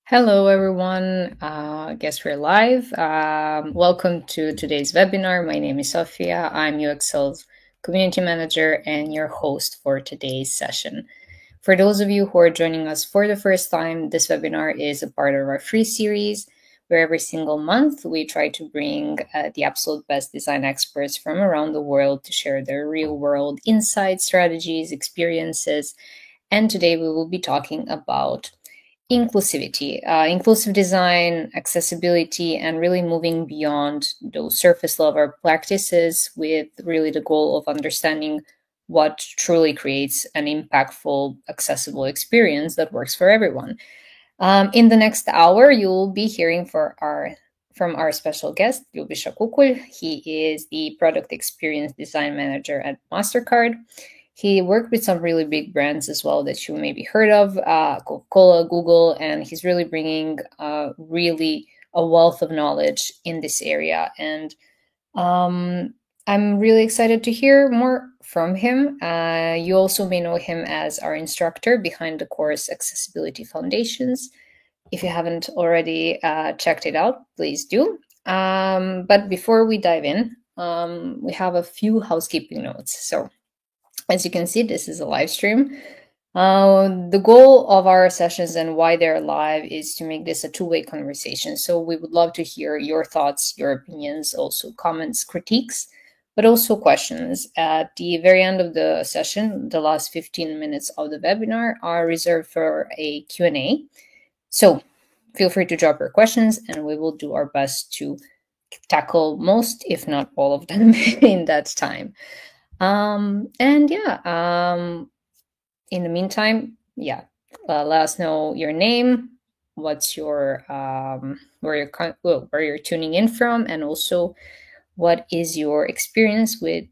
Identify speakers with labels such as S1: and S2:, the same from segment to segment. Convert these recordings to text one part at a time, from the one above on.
S1: Hello, everyone. Guess we're live. Welcome to today's webinar. My name is Sofia. I'm UXL's community manager and your host for today's session. For those of you who are joining us for the first time, this webinar is a part of our free series where every single month we try to bring the absolute best design experts from around the world to share their real world insights, strategies, experiences. And today we will be talking about inclusivity, inclusive design, accessibility, and really moving beyond those surface level practices with really the goal of understanding what truly creates an impactful, accessible experience that works for everyone. In the next hour, you'll be hearing from our special guest, Ljubisha Kukul. He is the Product Experience Design Manager at MasterCard. He worked with some really big brands as well that you maybe heard of, Coca-Cola, Google, and he's really bringing really a wealth of knowledge in this area. And I'm really excited to hear more from him. You also may know him as our instructor behind the course Accessibility Foundations. If you haven't already checked it out, please do. But before we dive in, we have a few housekeeping notes. So, as you can see, this is a live stream. The goal of our sessions and why they're live is to make this a two-way conversation. So we would love to hear your thoughts, your opinions, also comments, critiques, but also questions. At the very end of the session, the last 15 minutes of the webinar are reserved for a Q&A. So feel free to drop your questions and we will do our best to tackle most, if not all of them in that time. And yeah, in the meantime, yeah, let us know your name, what's your where you're tuning in from, and also what is your experience with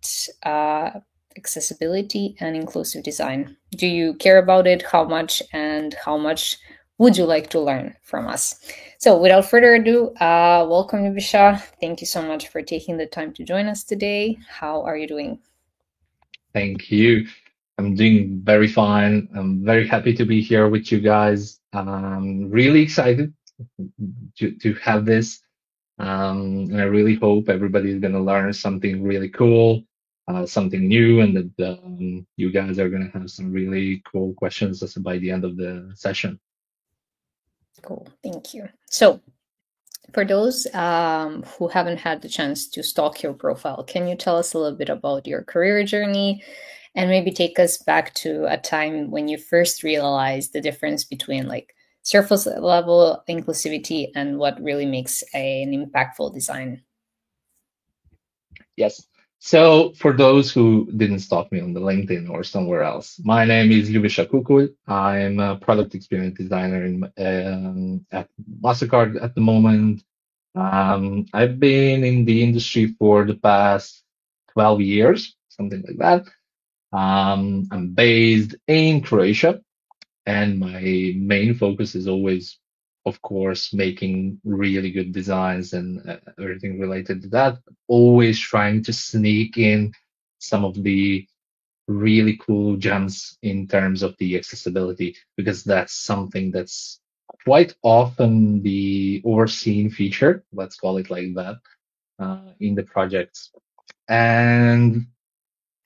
S1: accessibility and inclusive design. Do you care about it? How much, and how much would you like to learn from us? So, without further ado, welcome, Nibisha. Thank you so much for taking the time to join us today. How are you doing?
S2: Thank you. I'm doing very fine. I'm very happy to be here with you guys. I'm really excited to have this. And I really hope everybody's going to learn something really cool, something new, and that you guys are going to have some really cool questions by the end of the session.
S1: Cool, thank you. So, for those who haven't had the chance to stalk your profile, can you tell us a little bit about your career journey and maybe take us back to a time when you first realized the difference between like surface level inclusivity and what really makes an impactful design?
S2: Yes. So for those who didn't stalk me on the LinkedIn or somewhere else, my name is Ljubisha Kukul. I'm a product experience designer at Mastercard at the moment. I've been in the industry for the past 12 years, something like that. I'm based in Croatia, and my main focus is always, of course, making really good designs and everything related to that. Always trying to sneak in some of the really cool gems in terms of the accessibility, because that's something that's quite often the overseen feature, let's call it like that, in the projects. And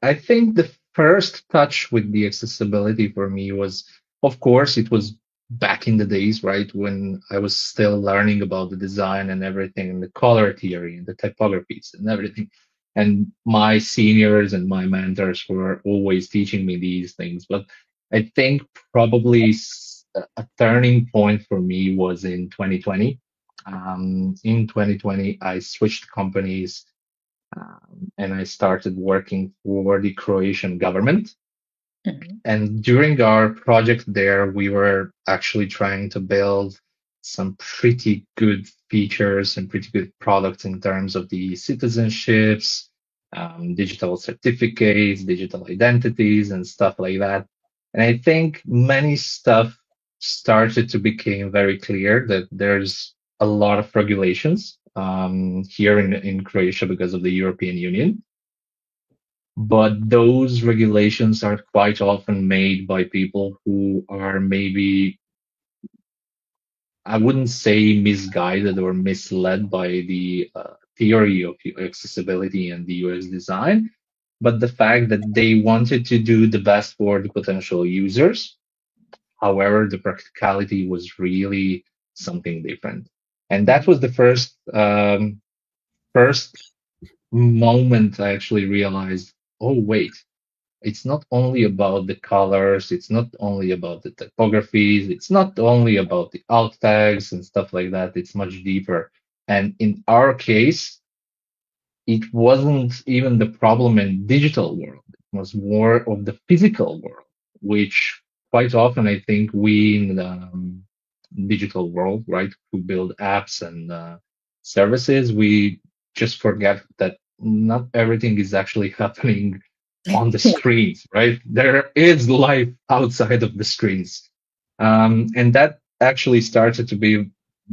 S2: I think the first touch with the accessibility for me was, of course, it was back in the days, right, when I was still learning about the design and everything, and the color theory and the typographies and everything. And my seniors and my mentors were always teaching me these things. But I think probably a turning point for me was in 2020. In 2020, I switched companies and I started working for the Croatian government.
S1: Mhm.
S2: And during our project there, we were actually trying to build some pretty good features and pretty good products in terms of the citizenships, digital certificates, digital identities, and stuff like that. And I think many stuff started to become very clear that there's a lot of regulations here in Croatia because of the European Union, but those regulations are quite often made by people who are maybe I wouldn't say misguided or misled by the theory of accessibility and the UX design, but the fact that they wanted to do the best for the potential users. However, the practicality was really something different. And that was the first moment I actually realized, oh, wait, it's not only about the colors, it's not only about the typographies, it's not only about the alt tags and stuff like that. It's much deeper. And in our case, it wasn't even the problem in digital world. It was more of the physical world, which quite often I think we in the digital world, right, who build apps and services, we just forget that not everything is actually happening on the
S1: Yeah.
S2: screens, right? There is life outside of the screens. And that actually started to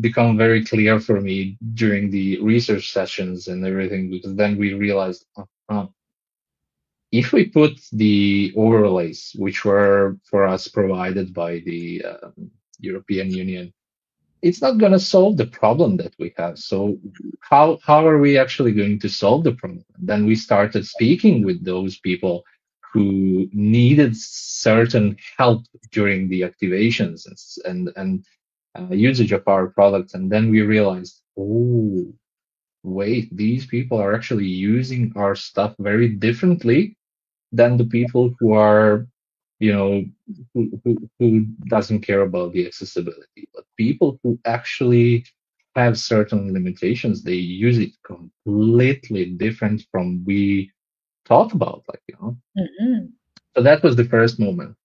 S2: become very clear for me during the research sessions and everything, because then we realized, if we put the overlays, which were for us provided by the European Union, it's not going to solve the problem that we have. So how are we actually going to solve the problem? Then we started speaking with those people who needed certain help during the activations and usage of our products, and then we realized, oh, wait, these people are actually using our stuff very differently than the people who are, you know, who doesn't care about the accessibility. But people who actually have certain limitations, they use it completely different from we thought about,
S1: Mhm.
S2: So that was the first moment.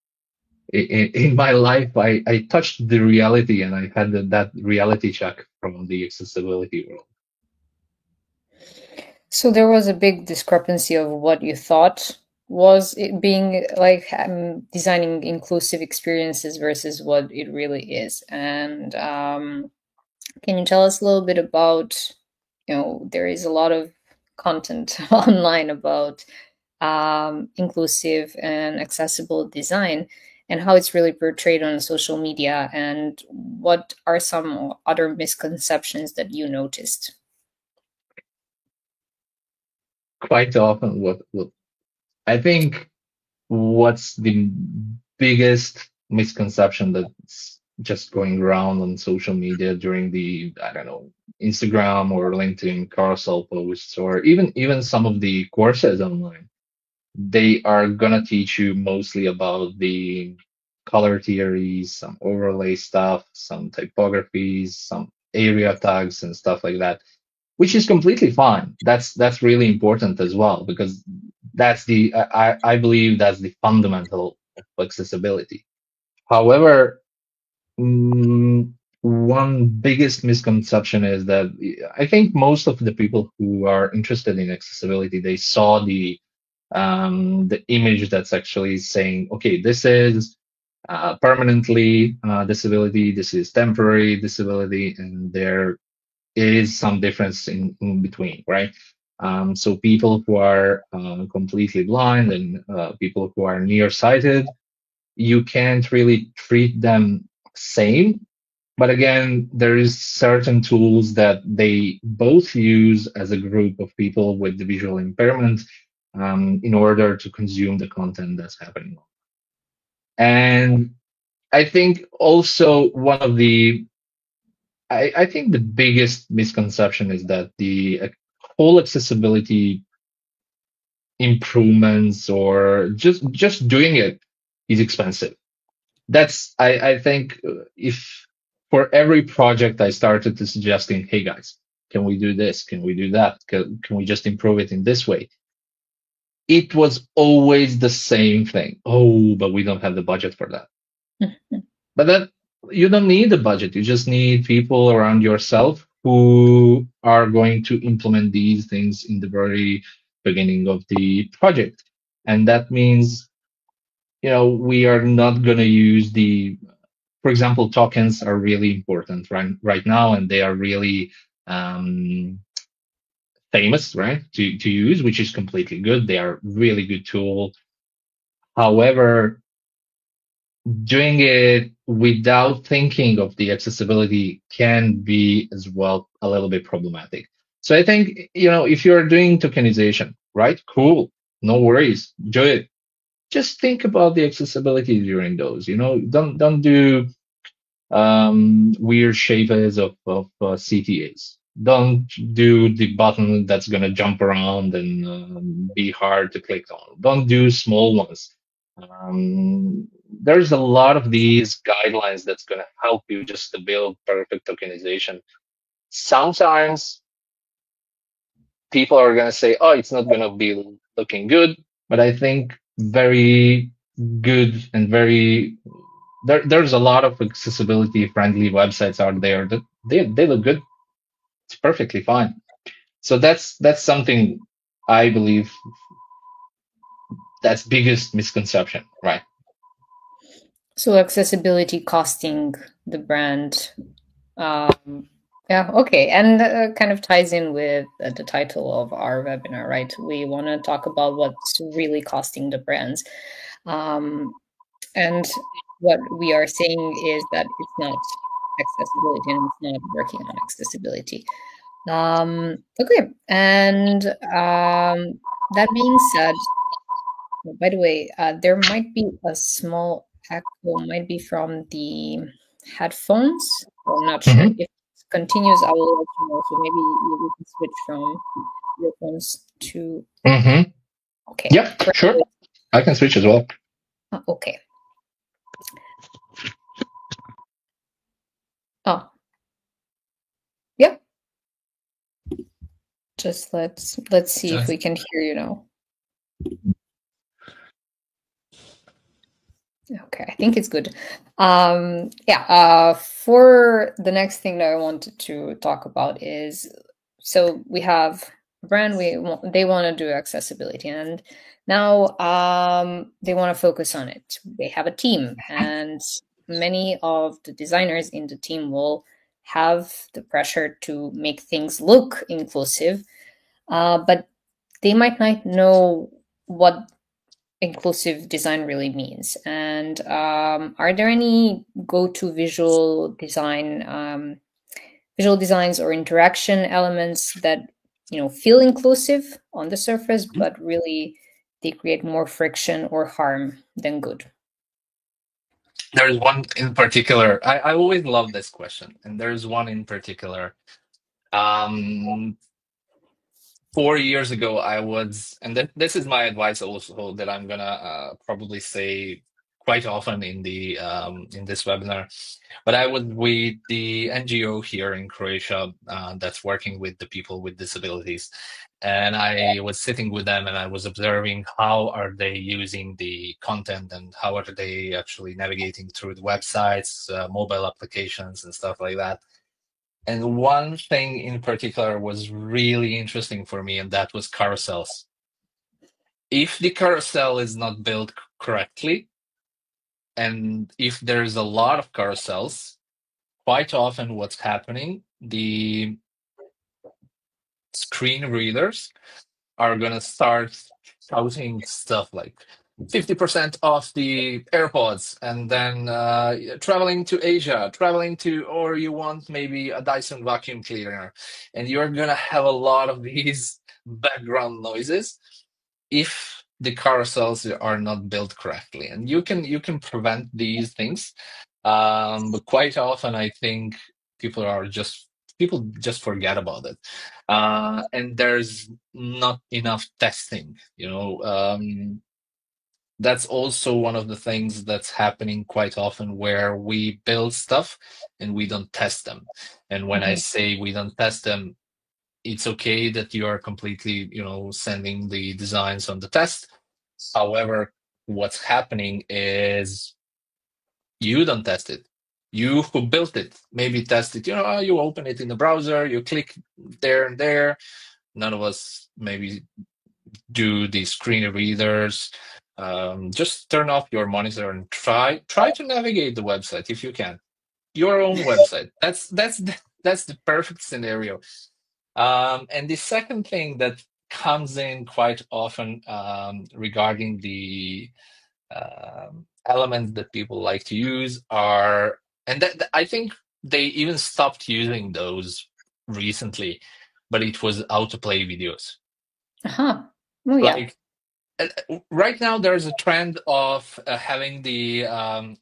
S2: In my life, I touched the reality and I had that reality check from the accessibility world.
S1: So there was a big discrepancy of what you thought was it being like designing inclusive experiences versus what it really is. And can you tell us a little bit about, there is a lot of content online about inclusive and accessible design and how it's really portrayed on social media, and what are some other misconceptions that you noticed?
S2: Quite often, what I think what's the biggest misconception that's just going around on social media during the, I don't know, Instagram or LinkedIn carousel posts, or even some of the courses online, they are gonna teach you mostly about the color theories, some overlay stuff, some typographies, some area tags and stuff like that, which is completely fine. That's really important as well, because that's the I believe that's the fundamental of accessibility. However, one biggest misconception is that I think most of the people who are interested in accessibility, they saw the image that's actually saying, okay, this is permanently disability, this is temporary disability, and there is some difference in between, right? So people who are completely blind and people who are nearsighted, you can't really treat them same. But again, there is certain tools that they both use as a group of people with the visual impairment in order to consume the content that's happening. And I think also one of the I think the biggest misconception is that the whole accessibility improvements or just doing it is expensive. That's I think if for every project I started to suggesting, hey guys, can we do this? Can we do that? Can we just improve it in this way? It was always the same thing. Oh, but we don't have the budget for that. But then you don't need a budget. You just need people around yourself who are going to implement these things in the very beginning of the project. And that means, we are not going to use for example, tokens are really important right now, and they are really um, famous, right, to use, which is completely good. They are really good tool. However, doing it without thinking of the accessibility can be as well a little bit problematic. So I think, if you're doing tokenization, right? Cool. No worries. Enjoy it. Just think about the accessibility during those, don't do weird shapes of CTAs. Don't do the button that's going to jump around and be hard to click on. Don't do small ones. There's a lot of these guidelines that's going to help you just to build perfect tokenization. Sometimes people are going to say, oh, it's not going to be looking good, but I think very good and there's a lot of accessibility friendly websites out there that they look good. It's perfectly fine. So that's something I believe that's biggest misconception, right?
S1: So accessibility costing the brand. Yeah, okay. And kind of ties in with the title of our webinar, right? We want to talk about what's really costing the brands. And what we are saying is that it's not accessibility and it's not working on accessibility. Okay. And that being said, by the way, there might be a small echo, might be from the headphones. I'm not sure.
S2: Mm-hmm.
S1: If it continues, I will let you know. So maybe we can switch from earphones to.
S2: Mm-hmm.
S1: Okay.
S2: Yep, sure. I can switch as well.
S1: Okay. Oh, yeah. Just let's see if we can hear you now. Okay, I think it's good. For the next thing that I wanted to talk about is, so we have a brand, they want to do accessibility, and now they want to focus on it. They have a team, and many of the designers in the team will have the pressure to make things look inclusive, but they might not know what inclusive design really means. And are there any go-to visual designs or interaction elements that feel inclusive on the surface, but really they create more friction or harm than good?
S2: There's one in particular. I always love this question, and there's one in particular. Um, 4 years ago, I was, and this is my advice also that I'm gonna probably say quite often in this webinar. But I was with the NGO here in Croatia that's working with the people with disabilities, and I was sitting with them and I was observing how are they using the content and how are they actually navigating through the websites, mobile applications, and stuff like that. And one thing in particular was really interesting for me, and that was carousels. If the carousel is not built correctly, and if there's a lot of carousels, quite often what's happening, the screen readers are going to start shouting stuff like 50% off the AirPods, and then traveling to Asia, or you want maybe a Dyson vacuum cleaner, and you're going to have a lot of these background noises if the carousels are not built correctly. And you can prevent these things, but quite often I think people just forget about it, and there's not enough testing. That's also one of the things that's happening quite often, where we build stuff and we don't test them. And when I say we don't test them, it's okay that you are completely, sending the designs on the test. However, what's happening is you don't test it. You who built it maybe test it. You open it in the browser, you click there and there. None of us maybe do the screen readers. Just turn off your monitor and try to navigate the website if you can. Your own website. That's the perfect scenario. And the second thing that comes in quite often regarding the elements that people like to use are, and I think they even stopped using those recently, but it was autoplay videos.
S1: Uh-huh. Oh yeah.
S2: Like right now, there's a trend of having the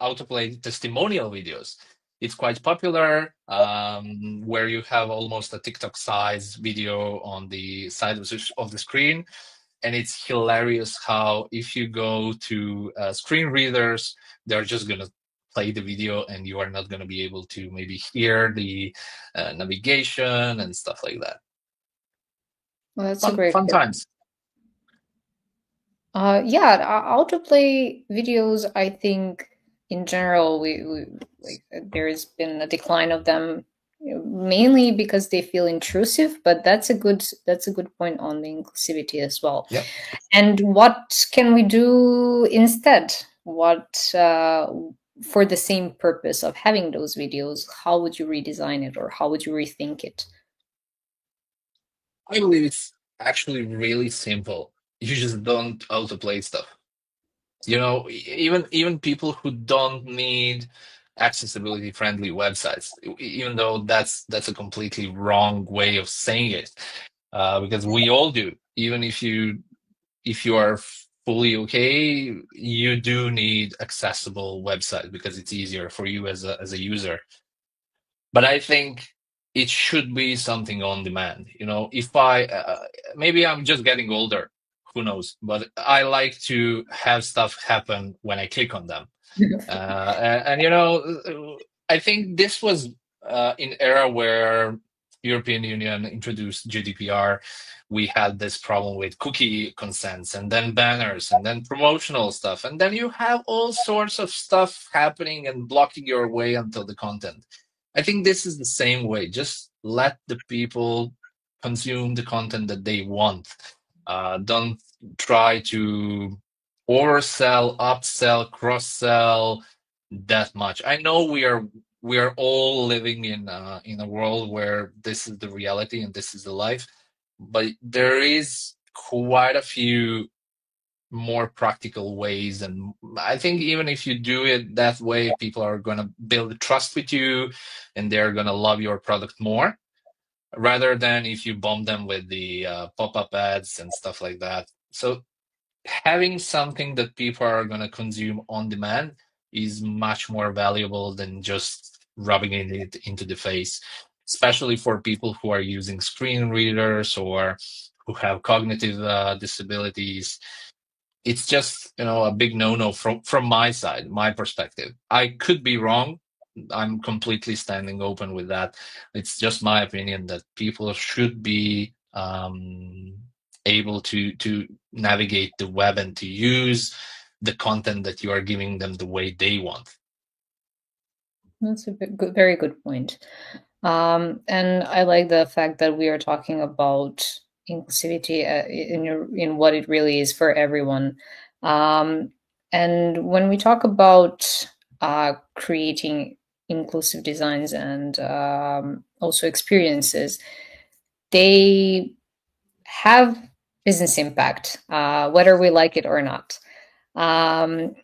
S2: autoplay testimonial videos. It's quite popular, where you have almost a TikTok size video on the side of the screen. And it's hilarious how if you go to screen readers, they're just going to play the video and you are not going to be able to maybe hear the navigation and stuff like that.
S1: Well, that's a
S2: Fun,
S1: great
S2: fun
S1: tip.
S2: times.
S1: Yeah, autoplay videos, I think in general, we like there's been a decline of them, mainly because they feel intrusive, but that's a good point on the inclusivity as well.
S2: Yep.
S1: And what can we do instead? What for the same purpose of having those videos, how would you redesign it or how would you rethink it?
S2: I believe it's actually really simple. You just don't autoplay stuff. You know, even people who don't need accessibility friendly websites, even though that's a completely wrong way of saying it, because we all do. Even if you are fully okay, you do need accessible websites because it's easier for you as a user. But I think it should be something on demand. You know, if I maybe I'm just getting older, who knows? But I like to have stuff happen when I click on them. And you know, I think this was in era where European Union introduced GDPR. We had this problem with cookie consents, and then banners, and then promotional stuff, and then you have all sorts of stuff happening and blocking your way until the content. I think this is the same way. Just let the people consume the content that they want. Don't try to oversell, upsell, cross sell that much. I know we are all living in a world where this is the reality and this is the life, but there is quite a few more practical ways, and I think even if you do it that way, people are going to build trust with you and they're going to love your product more rather than if you bomb them with the pop-up ads and stuff like that. So having something that people are going to consume on demand is much more valuable than just rubbing it into the face, especially for people who are using screen readers or who have cognitive disabilities. It's just, a big no-no from my side, my perspective. I could be wrong. I'm completely standing open with that. It's just my opinion that people should be able to navigate the web and to use the content that you are giving them the way they want.
S1: That's a very good point. And I like the fact that we are talking about inclusivity in what it really is for everyone. Um, and when we talk about creating inclusive designs and also experiences, they have business impact, whether we like it or not. Um,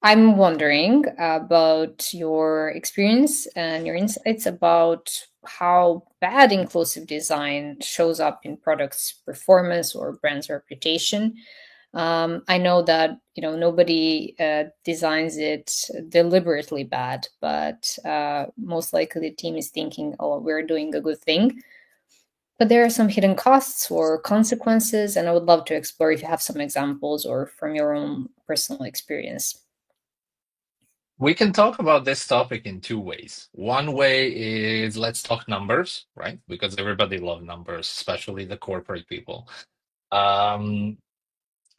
S1: I'm wondering about your experience and your insights about how bad inclusive design shows up in products' performance or brand's reputation. I know that nobody designs it deliberately bad, but most likely the team is thinking, "Oh, we're doing a good thing." But there are some hidden costs or consequences, and I would love to explore if you have some examples or from your own personal experience.
S2: We can talk about this topic in two ways. One way is let's talk numbers, right? Because everybody loves numbers, especially the corporate people. Um,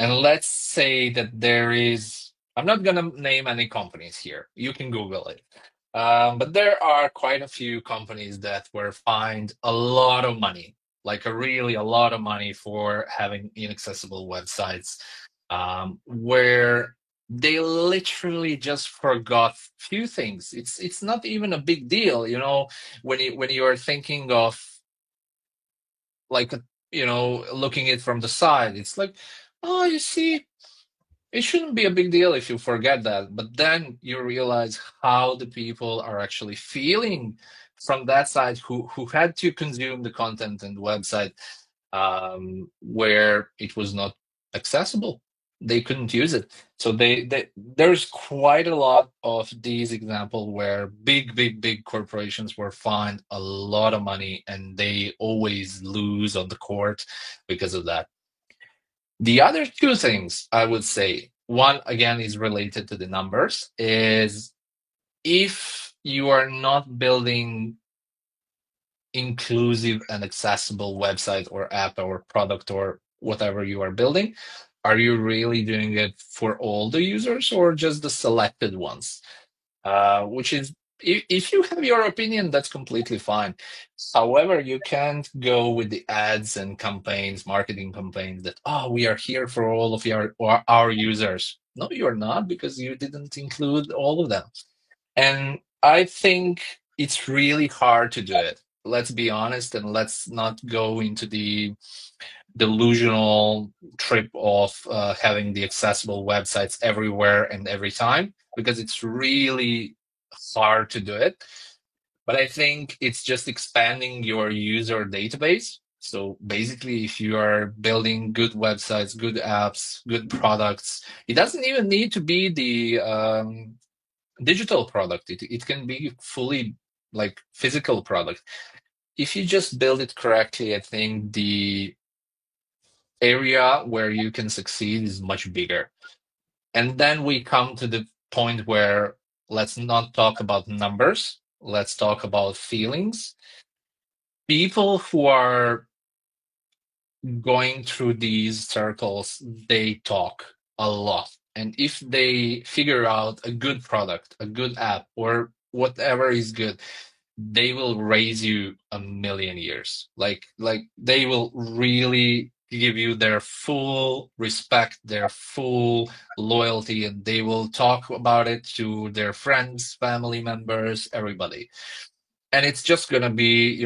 S2: And let's say that there is, I'm not going to name any companies here. You can Google it. But there are quite a few companies that were fined a lot of money, like really a lot of money for having inaccessible websites, where they literally just forgot few things. It's not even a big deal, when you are thinking of like looking it from the side. It's like, oh, you see.
S3: It shouldn't be a big deal if you forget that, but then you realize how the people are actually feeling from that side who had to consume the content and the website where it was not accessible. They couldn't use it. So there's quite a lot of these examples where big corporations were fined a lot of money and they always lose on the court because of that. The other two things I would say, one again is related to the numbers, is if you are not building inclusive and accessible website or app or product or whatever you are building, are you really doing it for all the users or just the selected ones? Which is, if you have your opinion, that's completely fine. However, you can't go with the ads and campaigns, marketing campaigns that, oh, we are here for all of our users. No, you're not, because you didn't include all of them. And I think it's really hard to do it. Let's be honest, and let's not go into the delusional trip of having the accessible websites everywhere and every time, because it's really hard to do it. But I think it's just expanding your user database. So basically, if you are building good websites, good apps, good products, it doesn't even need to be the digital product. It can be fully like physical product. If you just build it correctly, I think the area where you can succeed is much bigger. And then we come to the point where let's not talk about numbers, let's talk about feelings. People who are going through these circles, they talk a lot. And if they figure out a good product, a good app, or whatever is good, they will raise you a million years. Like they will really give you their full respect, their full loyalty, and they will talk about it to their friends, family members, everybody. And it's just gonna be,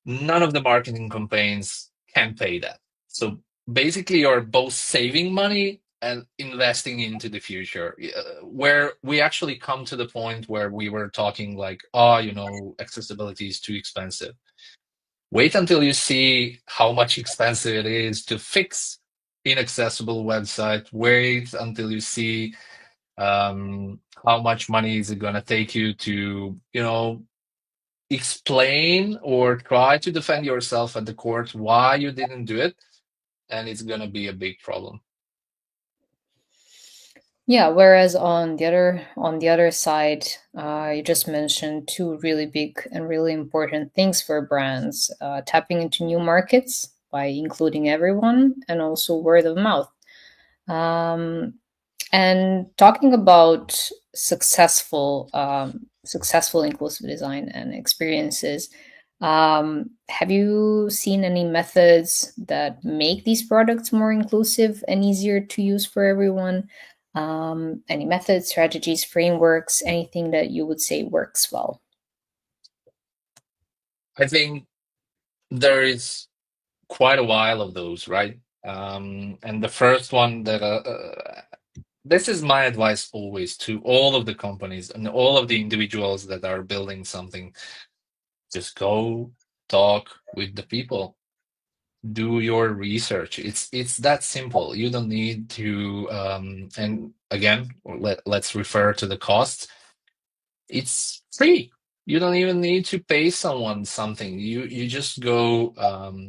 S3: none of the marketing campaigns can pay that. So basically, you're both saving money and investing into the future, where we actually come to the point where we were talking like, oh, accessibility is too expensive. Wait until you see how much expensive it is to fix inaccessible website. Wait until you see how much money is it going to take you to, explain or try to defend yourself at the court why you didn't do it, and it's going to be a big problem.
S1: Yeah, whereas on the other side, you just mentioned two really big and really important things for brands: tapping into new markets by including everyone, and also word of mouth. Um, and talking about successful inclusive design and experiences, have you seen any methods that make these products more inclusive and easier to use for everyone? Any methods, strategies, frameworks, anything that you would say works well?
S3: I think there is quite a while of those, right? And the first one that this is my advice always to all of the companies and all of the individuals that are building something: just go talk with the people, do your research. It's that simple. You don't need to and again, let's refer to the cost. It's free. You don't even need to pay someone something. You just go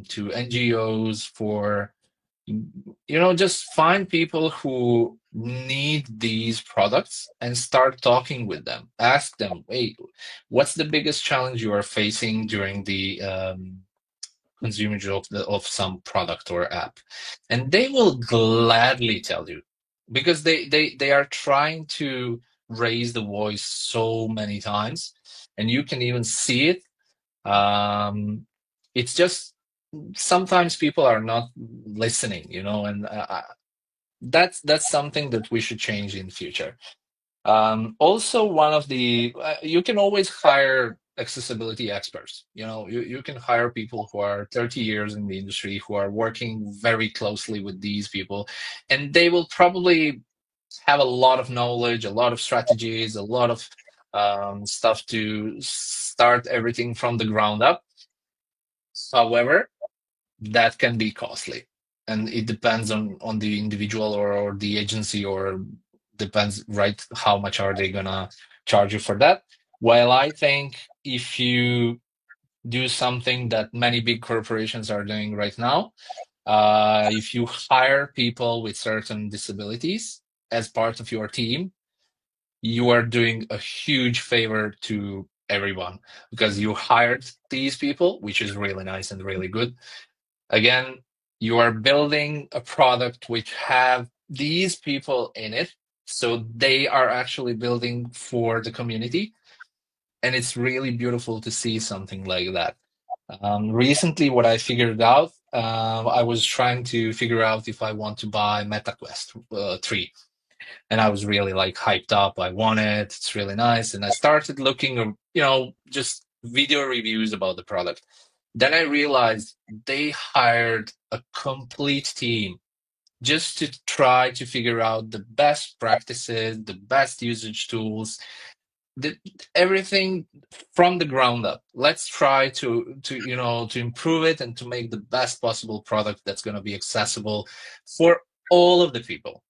S3: to NGOs for, just find people who need these products and start talking with them. Ask them, hey, what's the biggest challenge you are facing during the consumers of some product or app, and they will gladly tell you, because they are trying to raise the voice so many times, and you can even see it. It's just sometimes people are not listening, and that's something that we should change in future. Also, one of the you can always hire accessibility experts. You can hire people who are 30 years in the industry, who are working very closely with these people, and they will probably have a lot of knowledge, a lot of strategies, a lot of stuff to start everything from the ground up. However, that can be costly, and it depends on the individual or the agency, or depends, right, how much are they gonna charge you for that. While I think if you do something that many big corporations are doing right now, if you hire people with certain disabilities as part of your team, you are doing a huge favor to everyone, because you hired these people, which is really nice and really good. Again, you are building a product which have these people in it, so they are actually building for the community, and it's really beautiful to see something like that. Recently, what I figured out, I was trying to figure out if I want to buy MetaQuest 3, and I was really like hyped up. I want it. It's really nice, and I started looking, just video reviews about the product. Then I realized they hired a complete team just to try to figure out the best practices, the best usage tools, the, everything from the ground up. Let's try to improve it and to make the best possible product that's going to be accessible for all of the people.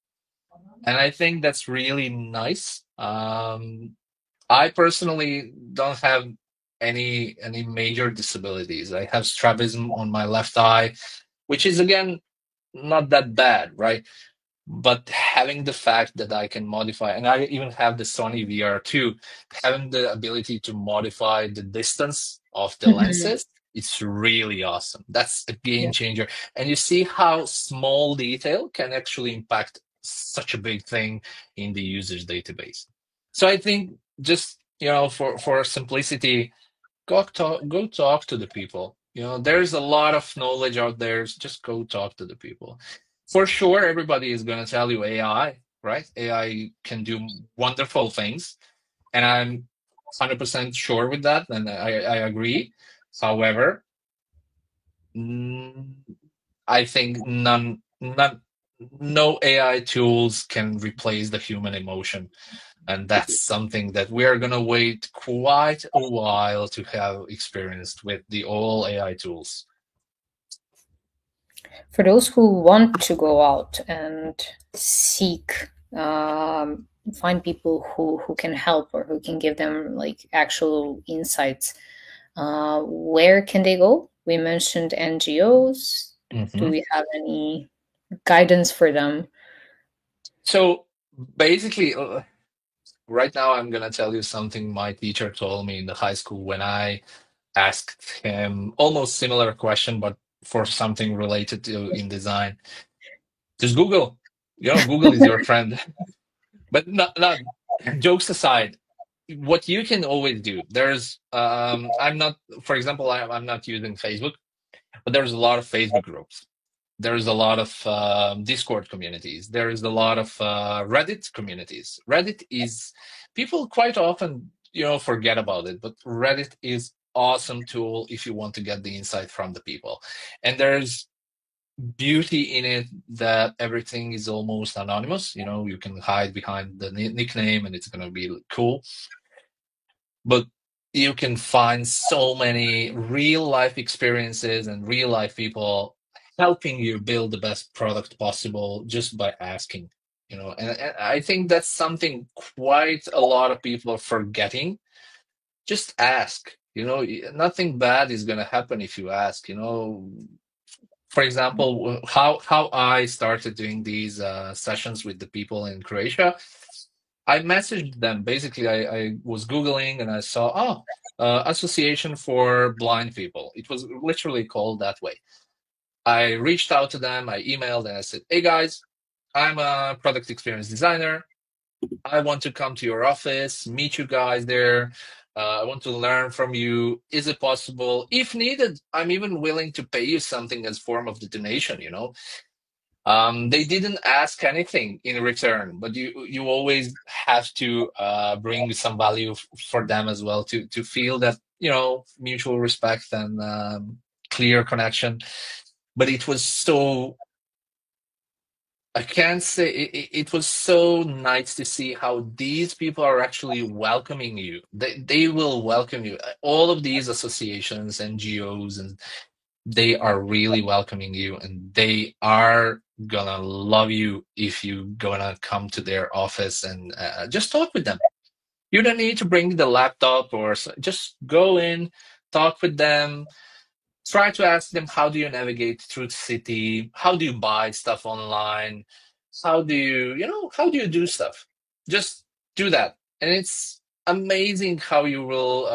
S3: And I think that's really nice. I personally don't have any major disabilities. I have strabism on my left eye, which is again not that bad, right? But having the fact that I can modify, and I even have the Sony VR2, having the ability to modify the distance of the
S1: Mhm.
S3: lenses, it's really awesome. That's a game
S1: Yeah.
S3: changer. And you see how small detail can actually impact such a big thing in the users database. So I think just, for simplicity, go talk to the people. There's a lot of knowledge out there. Just go talk to the people. For sure, everybody is going to tell you AI, right? AI can do wonderful things, and I'm 100% sure with that, and I agree. However, mm, I think no AI tools can replace the human emotion. And that's something that we are going to wait quite a while to have experienced with the all AI tools.
S1: For those who want to go out and seek, find people who can help or who can give them like actual insights, where can they go? We mentioned NGOs. Do
S3: Mhm.
S1: we have any guidance for them?
S3: So basically, right now, I'm going to tell you something my teacher told me in the high school when I asked him almost similar question, but for something related to in design. Just Google. Google is your friend. But not jokes aside, what you can always do, there's I'm not, for example, I'm not using Facebook, but there's a lot of Facebook groups. There's a lot of Discord communities. There is a lot of Reddit communities. Reddit is, people quite often forget about it, but Reddit is awesome tool if you want to get the insight from the people. And there's beauty in it that everything is almost anonymous. You can hide behind the nickname and it's going to be cool. But you can find so many real life experiences and real life people helping you build the best product possible just by asking. And I think that's something quite a lot of people are forgetting. Just ask. Nothing bad is going to happen if you ask. For example, how I started doing these sessions with the people in Croatia. I messaged them. Basically, I was Googling and I saw, Association for Blind People. It was literally called that way. I reached out to them, I emailed, and I said, hey guys, I'm a product experience designer. I want to come to your office, meet you guys there. I want to learn from you. Is it possible? If needed, I'm even willing to pay you something as form of the donation. They didn't ask anything in return, but you always have to bring some value for them as well to feel that mutual respect and clear connection. But it was so, I can't say, it was so nice to see how these people are actually welcoming you. They will welcome you. All of these associations, NGOs, and they are really welcoming you, and they are gonna love you if you gonna come to their office and just talk with them. You don't need to bring the laptop or just go in, talk with them, try to ask them how do you navigate through the city, how do you buy stuff online, how do you do stuff. Just do that, and it's amazing how you will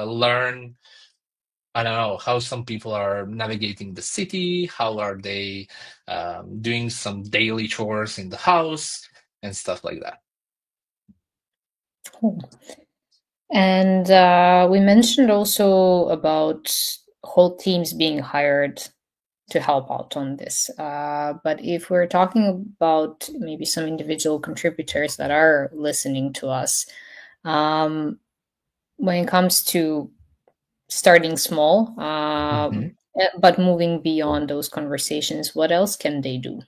S3: learn. I don't know how some people are navigating the city, how are they doing some daily chores in the house and stuff like that.
S1: Cool. And we mentioned also about whole teams being hired to help out on this. But if we're talking about maybe some individual contributors that are listening to us, when it comes to starting small,
S3: Mhm.
S1: but moving beyond those conversations, what else can they do?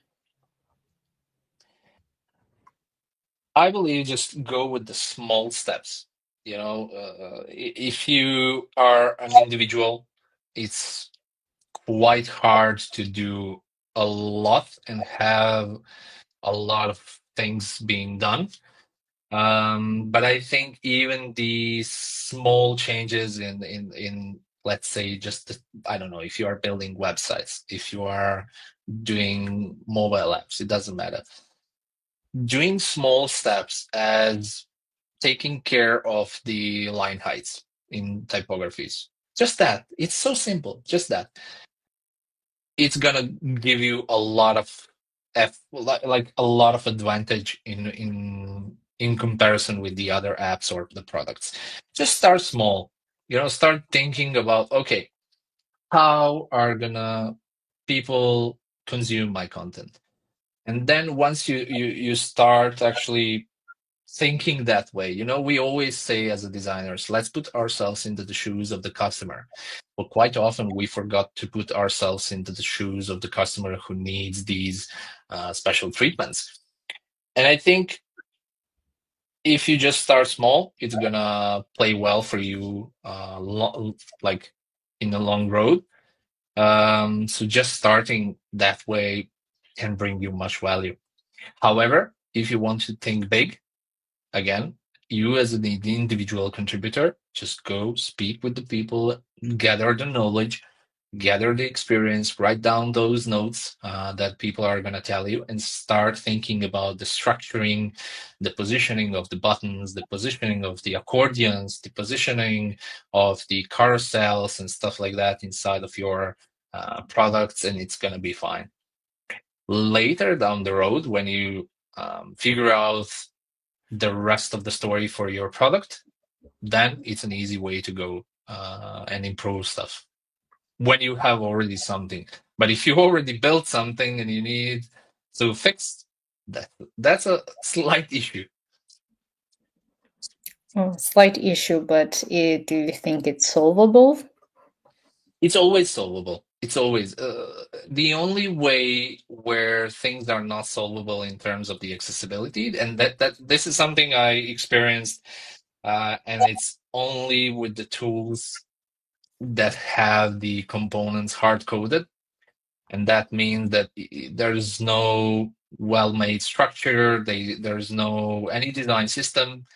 S3: I believe just go with the small steps. If you are an individual, it's quite hard to do a lot and have a lot of things being done. But I think even the small changes in let's say just I don't know, if you are building websites, if you are doing mobile apps, it doesn't matter. Doing small steps as taking care of the line heights in typographies. Just that. It's so simple. Just that. It's gonna give you a lot of like a lot of advantage in comparison with the other apps or the products. Just start small. Start thinking about, okay, how are gonna people consume my content? And then once you start actually thinking that way. We always say as a designers, let's put ourselves into the shoes of the customer. But quite often we forgot to put ourselves into the shoes of the customer who needs these special treatments. And I think if you just start small, it's gonna play well for you, like in the long road. So just starting that way can bring you much value. However, if you want to think big, again, you as an individual contributor, just go speak with the people, gather the knowledge, gather the experience, write down those notes that people are going to tell you, and start thinking about the structuring, the positioning of the buttons, the positioning of the accordions, the positioning of the carousels and stuff like that inside of your products, and it's going to be fine. Later down the road, when you figure out the rest of the story for your product, then it's an easy way to go and improve stuff when you have already something. But if you already built something and you need to fix that's a slight issue.
S1: Oh, slight issue, but do you think it's solvable?
S3: It's always solvable. It's always the only way where things are not solvable in terms of the accessibility, and that this is something I experienced, and it's only with the tools that have the components hard coded, and that means that there's no well-made structure. There's no any design system.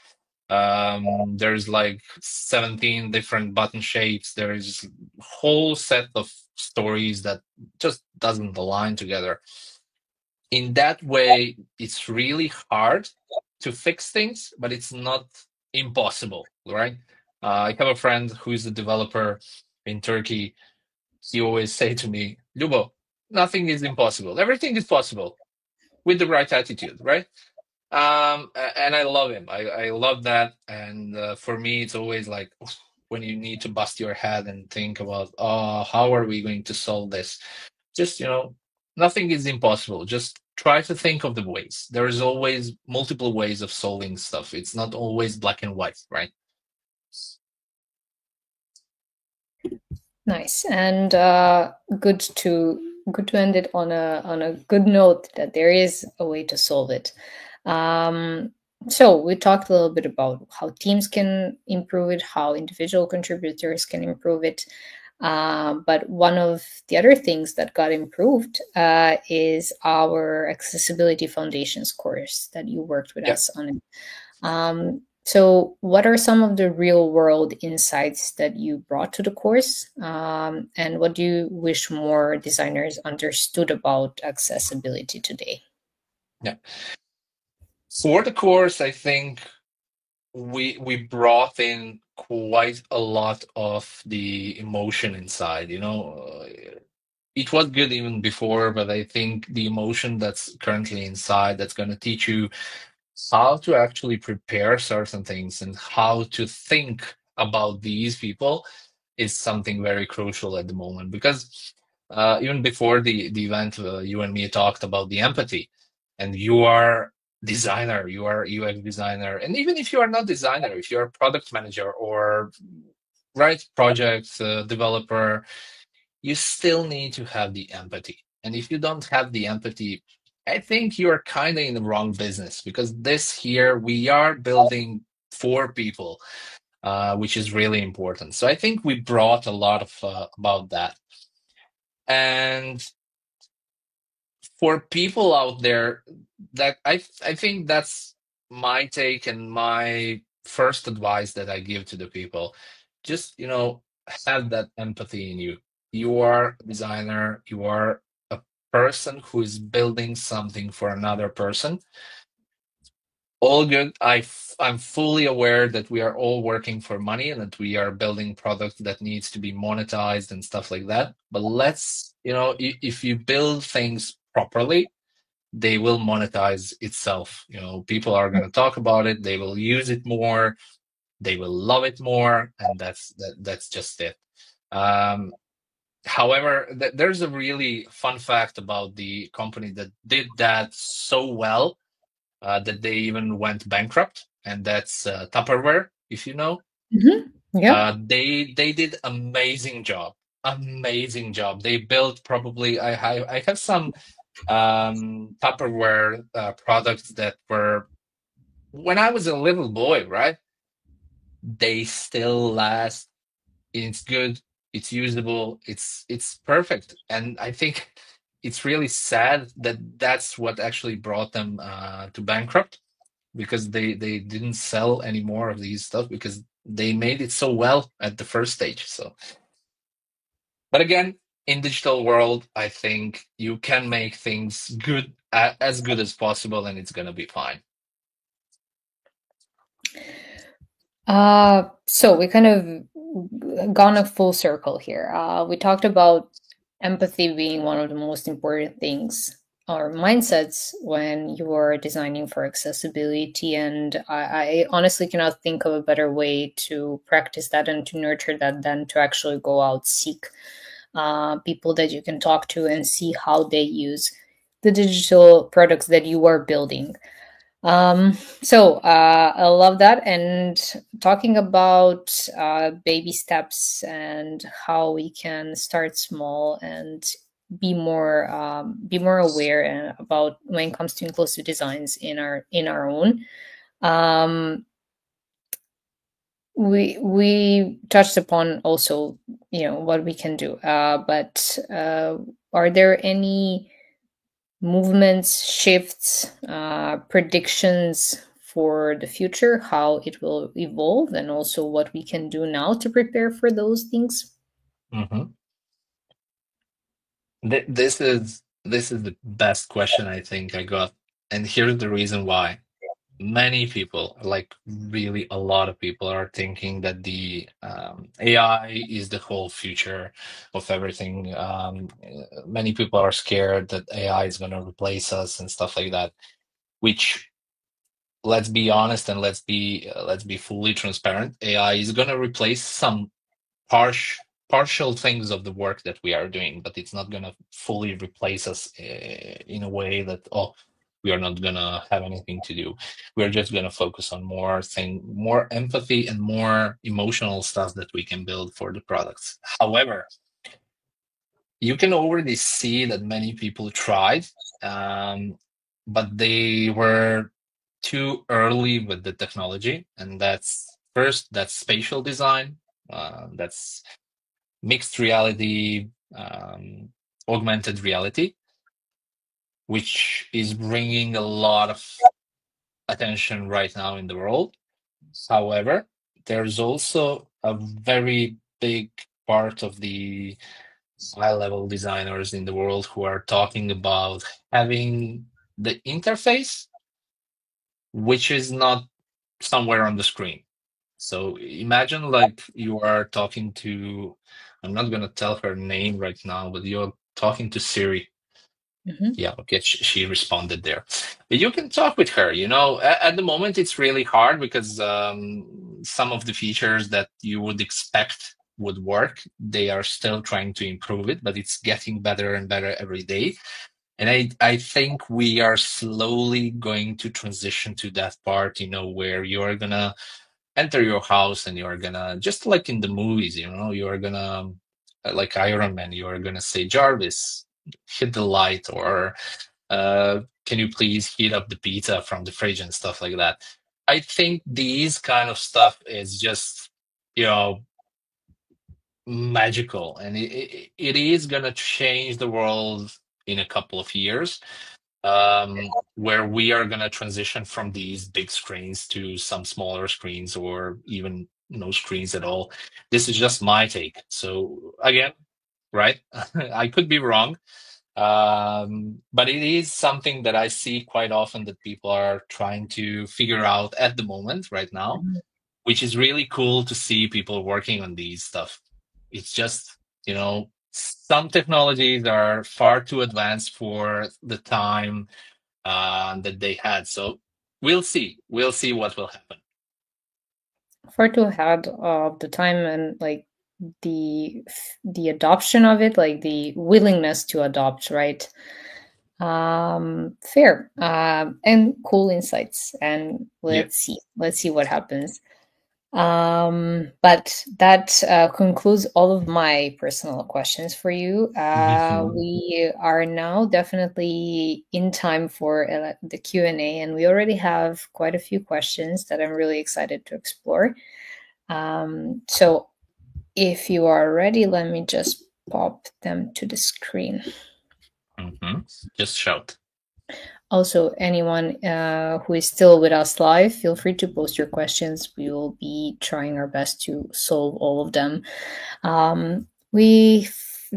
S3: There's like 17 different button shapes. There's a whole set of stories that just doesn't align together. In that way, it's really hard to fix things, but it's not impossible, right? I have a friend who is a developer in Turkey. He always say to me, Lubo, nothing is impossible. Everything is possible with the right attitude, right? And I love him. I love that. And for me, it's always like when you need to bust your head and think about, oh, how are we going to solve this? Just, nothing is impossible. Just try to think of the ways. There is always multiple ways of solving stuff. It's not always black and white, right?
S1: Nice, and good to end it on a good note that there is a way to solve it. Um, so we talked a little bit about how teams can improve it, how individual contributors can improve it. But one of the other things that got improved is our Accessibility Foundations course that you worked with
S3: Yeah.
S1: us on. So, what are some of the real world insights that you brought to the course? And what do you wish more designers understood about accessibility today?
S3: Yeah. For the course, I think we brought in quite a lot of the emotion inside. It was good even before, but I think the emotion that's currently inside that's going to teach you how to actually prepare certain things and how to think about these people is something very crucial at the moment. Because even before the event, you and me talked about the empathy, and you are designer, you are UX designer, and even if you are not designer, if you're a product manager or right project developer, you still need to have the empathy. And if you don't have the empathy, I think you're kind of in the wrong business, because this here, we are building for people, which is really important. So I think we brought a lot of about that. And for people out there, that I think that's my take and my first advice that I give to the people. Just, have that empathy in you. You are a designer, you are a person who is building something for another person. All good. I'm fully aware that we are all working for money and that we are building product that needs to be monetized and stuff like that. But let's, if you build things properly, they will monetize itself. People are going to talk about it, they will use it more, they will love it more, and that's just it. However, there's a really fun fact about the company that did that so well, that they even went bankrupt, and that's Tupperware, if you know.
S1: Yeah.
S3: They did amazing job. They built, probably, I have some Tupperware products that were, when I was a little boy, right? They still last. It's good. It's usable. It's perfect. And I think it's really sad that that's what actually brought them to bankrupt, because they didn't sell any more of these stuff because they made it so well at the first stage. So, but again, in digital world, I think you can make things good, as good as possible, and it's gonna be fine.
S1: So we kind of gone a full circle here. We talked about empathy being one of the most important things or mindsets when you are designing for accessibility. And I honestly cannot think of a better way to practice that and to nurture that than to actually go out, seek people that you can talk to and see how they use the digital products that you are building. I love that. And talking about baby steps and how we can start small and be more aware about when it comes to inclusive designs in our own. Um, we touched upon also, what we can do. But are there any movements, shifts, predictions for the future, how it will evolve, and also what we can do now to prepare for those things?
S3: Mhm. This is the best question I think I got, and here's the reason why. Many people, like really a lot of people, are thinking that the AI is the whole future of everything. Many people are scared that AI is going to replace us and stuff like that. Which, let's be honest, and let's be fully transparent. AI is going to replace some partial things of the work that we are doing, but it's not going to fully replace us in a way that, oh, we are not gonna have anything to do. We're just gonna focus on more empathy and more emotional stuff that we can build for the products. However, you can already see that many people tried, but they were too early with the technology, and that's spatial design, that's mixed reality, augmented reality, which is bringing a lot of attention right now in the world. However, there's also a very big part of the high level designers in the world who are talking about having the interface, which is not somewhere on the screen. So imagine like you are talking to, I'm not going to tell her name right now, but you're talking to Siri.
S1: Mhm.
S3: Yeah, okay, she responded there. But you can talk with her. At the moment, it's really hard because some of the features that you would expect would work, they are still trying to improve it, but it's getting better and better every day. And I think we are slowly going to transition to that part, where you're gonna enter your house and you're gonna, just like in the movies, you're gonna, like Iron Man, you're gonna say, Jarvis, hit the light, or can you please heat up the pizza from the fridge and stuff like that. I think these kind of stuff is just, magical, and it is gonna change the world in a couple of years, where we are going to transition from these big screens to some smaller screens, or even no screens at all. This is just my take. So again, right? I could be wrong, but it is something that I see quite often that people are trying to figure out at the moment, right now,
S1: Mhm.
S3: which is really cool to see people working on these stuff. It's just, some technologies are far too advanced for the time that they had. So we'll see. We'll see what will happen.
S1: Far too ahead of the time, and like the adoption of it, like the willingness to adopt, right? Fair. And cool insights. And
S3: Yeah.
S1: let's see what happens. But that concludes all of my personal questions for you.
S3: Mhm.
S1: We are now definitely in time for the Q&A, and we already have quite a few questions that I'm really excited to explore. So if you are ready, let me just pop them to the screen.
S3: Just shout.
S1: Also, anyone who is still with us live, feel free to post your questions. We will be trying our best to solve all of them.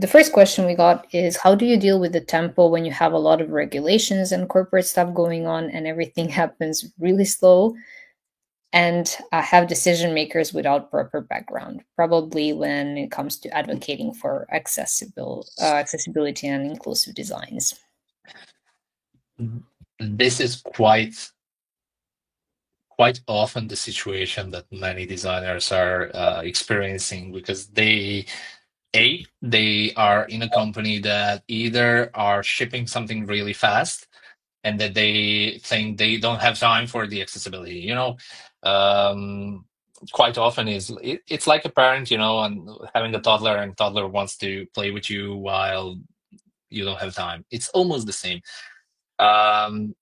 S1: The first question we got is, how do you deal with the tempo when you have a lot of regulations and corporate stuff going on and everything happens really slow, and have decision makers without proper background, probably when it comes to advocating for accessibility and inclusive designs?
S3: This is quite often the situation that many designers are experiencing, because they are in a company that either are shipping something really fast, and that they think they don't have time for the accessibility. Um, Quite often it's like a parent, and having a toddler, and toddler wants to play with you while you don't have time. It's almost the same. Um,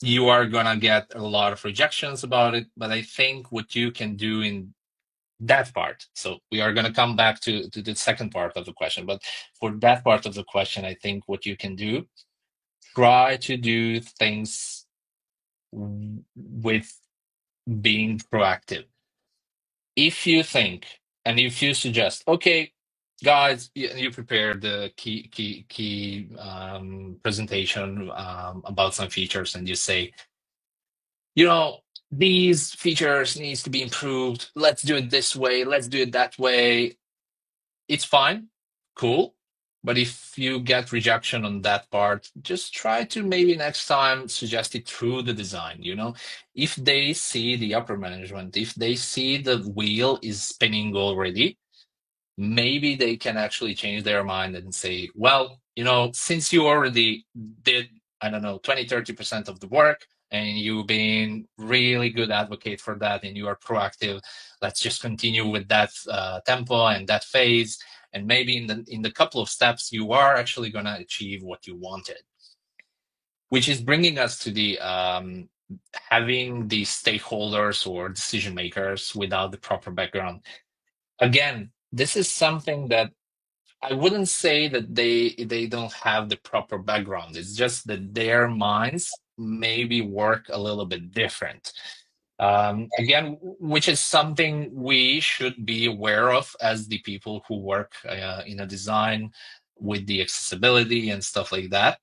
S3: you are gonna get a lot of rejections about it, but I think what you can do in that part. So we are going to come back to the second part of the question. But for that part of the question, I think what you can do, try to do things with being proactive. If you think, and if you suggest, okay, guys, you prepare the key presentation about some features, and you say, these features needs to be improved. Let's do it this way. Let's do it that way. It's fine, cool. But if you get rejection on that part, just try to maybe next time suggest it through the design. If they see the upper management, if they see the wheel is spinning already, maybe they can actually change their mind and say, well, since you already did I don't know, 20-30% of the work, and you being really good advocate for that, and you are proactive. Let's just continue with that tempo and that phase, and maybe in the couple of steps you are actually going to achieve what you wanted. Which is bringing us to the having the stakeholders or decision makers without the proper background. Again, this is something that I wouldn't say that they don't have the proper background. It's just that their minds maybe work a little bit different. Again, which is something we should be aware of as the people who work in a design with the accessibility and stuff like that,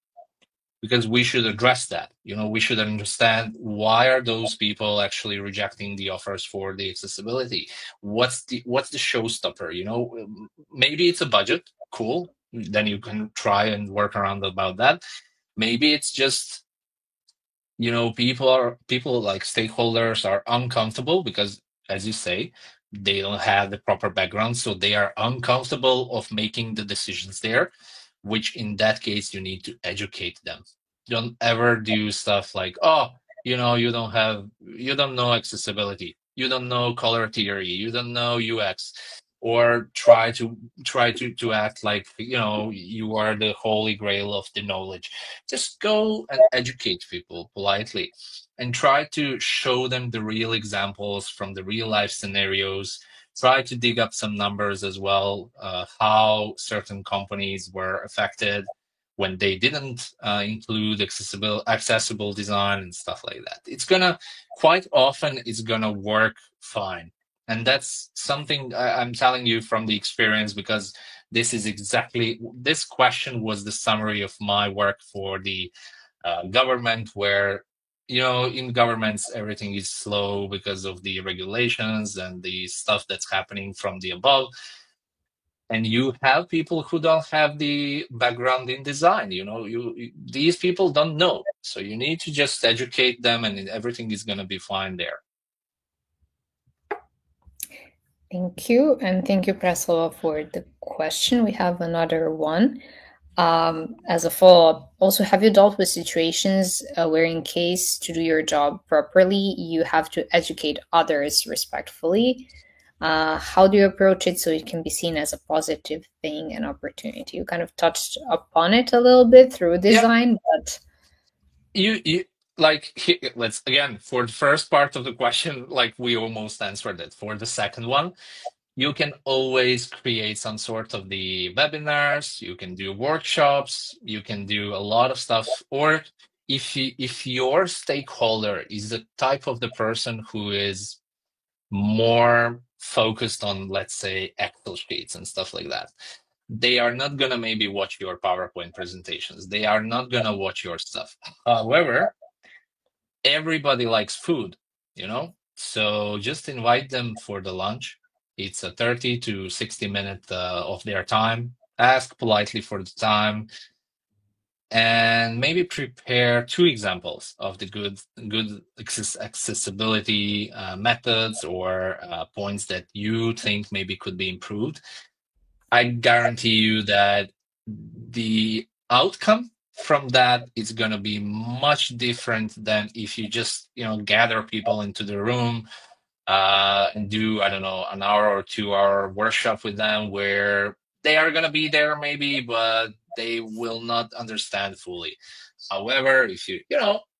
S3: because we should address that. We should understand why are those people actually rejecting the offers for the accessibility. What's the showstopper? Maybe it's a budget. Cool, then you can try and work around about that. Maybe it's just people like stakeholders are uncomfortable because, as you say, they don't have the proper background, so they are uncomfortable of making the decisions there, which in that case you need to educate them. Don't ever do stuff like, oh, you don't know accessibility, you don't know color theory, you don't know UX, or try to act like you are the holy grail of the knowledge. Just go and educate people politely and try to show them the real examples from the real life scenarios. Try to dig up some numbers as well, how certain companies were affected when they didn't include accessible design and stuff like that. Quite often it's gonna work fine. And that's something I'm telling you from the experience, because this question was the summary of my work for the government, where in governments everything is slow because of the regulations and the stuff that's happening from the above, and you have people who don't have the background in design. These people don't know, so you need to just educate them and everything is going to be fine there.
S1: Thank you. And thank you, Preslava, for the question. We have another one. As a follow-up, also, have you dealt with situations where, in case to do your job properly, you have to educate others respectfully? How do you approach it so it can be seen as a positive thing and opportunity? You kind of touched upon it a little bit through design, but
S3: you like, let's again, for the first part of the question, like, we almost answered it. For the second one, you can always create some sort of the webinars, you can do workshops, you can do a lot of stuff. Or if your stakeholder is the type of the person who is more focused on, let's say, Excel sheets and stuff like that, they are not gonna maybe watch your PowerPoint presentations, they are not gonna watch your stuff. However, everybody likes food, so just invite them for the lunch. It's a 30 to 60 minute of their time. Ask politely for the time, and maybe prepare 2 examples of the good accessibility methods or points that you think maybe could be improved. I guarantee you that the outcome from that is going to be much different than if you just gather people into the room and do, I don't know, an hour or 2 hour workshop with them, where they are going to be there maybe, but they will not understand fully. However, if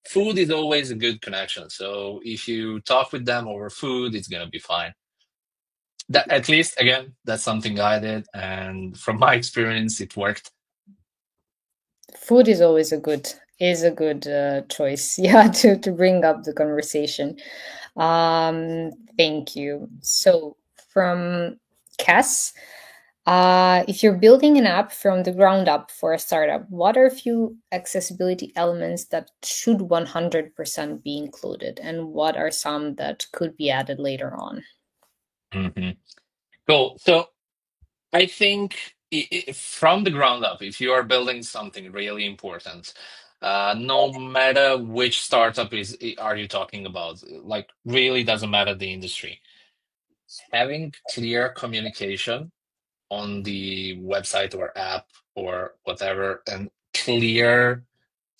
S3: food is always a good connection, so if you talk with them over food, it's going to be fine. That, at least, again, that's something I did, and from my experience, it worked.
S1: Food is always a good choice, yeah, to bring up the conversation. Thank you. So from Cass, if you're building an app from the ground up for a startup, what are a few accessibility elements that should 100% be included, and what are some that could be added later on?
S3: Mm-hmm. Cool. So I think from the ground up, if you are building something really important, no matter which startup are you talking about, like, really doesn't matter the industry. Having clear communication on the website or app or whatever, and clear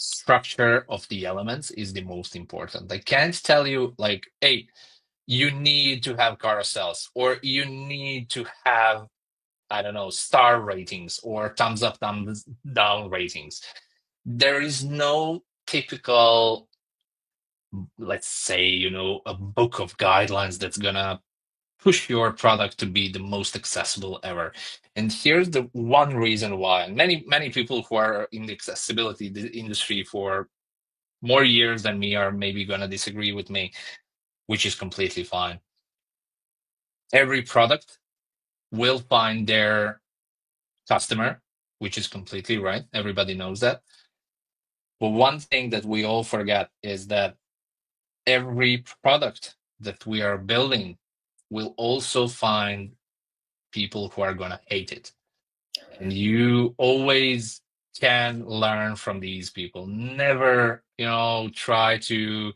S3: structure of the elements is the most important. I can't tell you like, hey, you need to have carousels, or you need to have, I don't know, star ratings or thumbs up, thumbs down ratings. There is no typical, let's say, a book of guidelines that's gonna push your product to be the most accessible ever. And here's the one reason why. And many people who are in the accessibility industry for more years than me are maybe gonna disagree with me, which is completely fine. Every product will find their customer, which is completely right. Everybody knows that. But one thing that we all forget is that every product that we are building will also find people who are going to hate it. And you always can learn from these people. Never, try to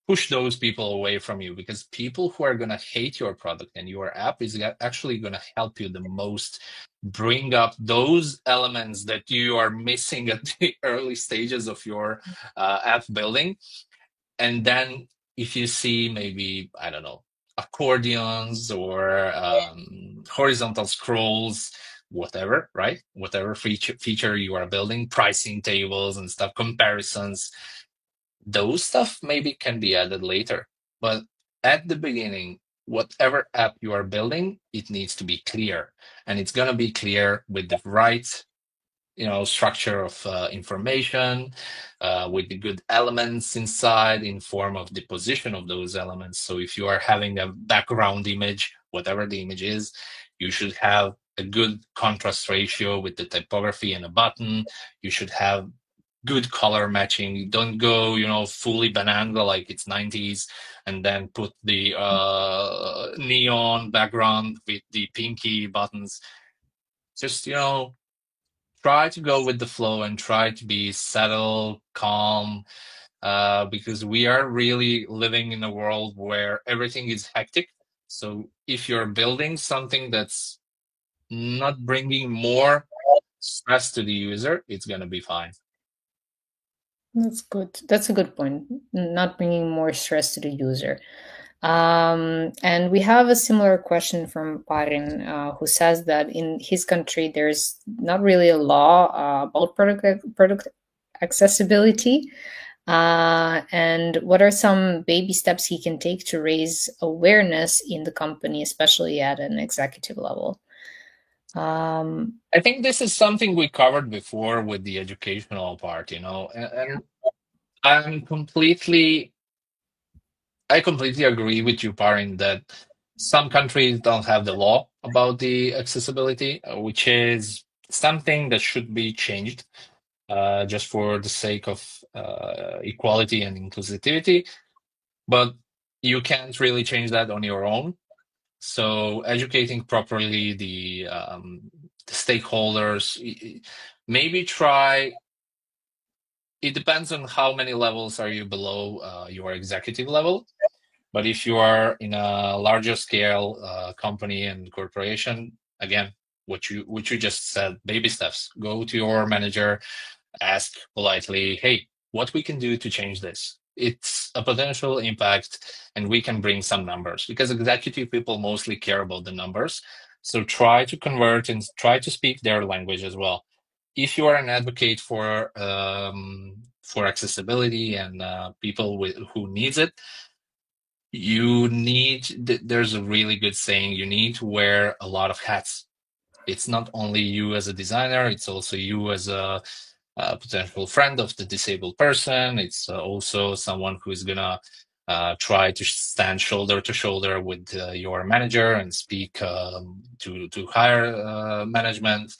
S3: push those people away from you, because people who are going to hate your product and your app is actually going to help you the most bring up those elements that you are missing at the early stages of your app building. And then if you see maybe, I don't know, accordions or horizontal scrolls, whatever, right? Whatever feature you are building, pricing tables and stuff, comparisons, those stuff maybe can be added later. But at the beginning, whatever app you are building, it needs to be clear. And it's going to be clear with the right structure of information, with the good elements inside in form of the position of those elements. So if you are having a background image, whatever the image is, you should have a good contrast ratio with the typography and a button. You should have good color matching. You don't go, fully Bananga like it's 90s and then put the neon background with the pinky buttons. Just, try to go with the flow and try to be settled, calm, because we are really living in a world where everything is hectic. So if you're building something that's not bringing more stress to the user, it's going to be fine.
S1: That's good. That's a good point. Not bringing more stress to the user. And we have a similar question from Parin, who says that in his country there's not really a law about product accessibility. And what are some baby steps he can take to raise awareness in the company, especially at an executive level?
S3: I think this is something we covered before with the educational part, and I completely agree with you, Parin, that some countries don't have the law about the accessibility, which is something that should be changed, just for the sake of equality and inclusivity. But you can't really change that on your own. So educating properly the stakeholders, maybe try. It depends on how many levels are you below your executive level. But if you are in a larger scale company and corporation, again, what you just said, baby steps. Go to your manager, ask politely, hey, what we can do to change this? It's a potential impact, and we can bring some numbers, because executive people mostly care about the numbers. So try to convert and try to speak their language as well. If you are an advocate for accessibility and people who needs it, there's a really good saying, you need to wear a lot of hats. It's not only you as a designer, it's also you as a potential friend of the disabled person. It's also someone who's gonna try to stand shoulder to shoulder with your manager and speak to higher management.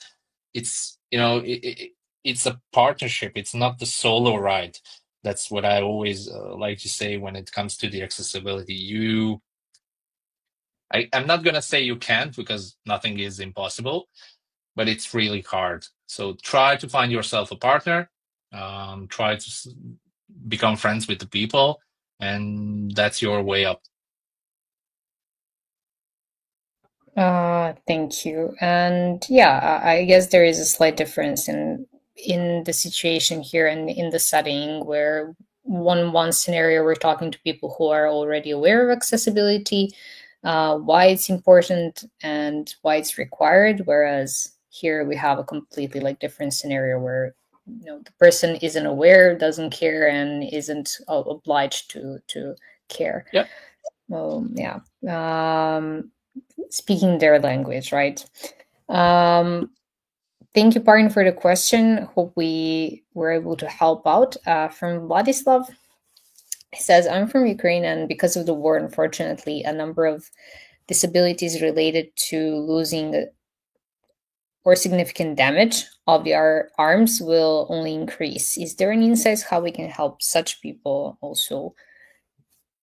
S3: It's it's a partnership. It's not the solo ride. That's what I always like to say when it comes to the accessibility. I'm not gonna say you can't, because nothing is impossible, but it's really hard. So try to find yourself a partner, try to become friends with the people, and that's your way up.
S1: Thank you. And yeah, I guess there is a slight difference in in the situation here and in the setting where one scenario we're talking to people who are already aware of accessibility, why it's important and why it's required, whereas here we have a completely like different scenario where the person isn't aware, doesn't care, and isn't obliged to care.
S3: Yeah.
S1: Well, yeah. Speaking their language, right? Thank you, Parin, for the question. Hope we were able to help out. From Vladislav, he says, I'm from Ukraine, and because of the war, unfortunately, a number of disabilities related to losing or significant damage of the arms will only increase. Is there any insights how we can help such people also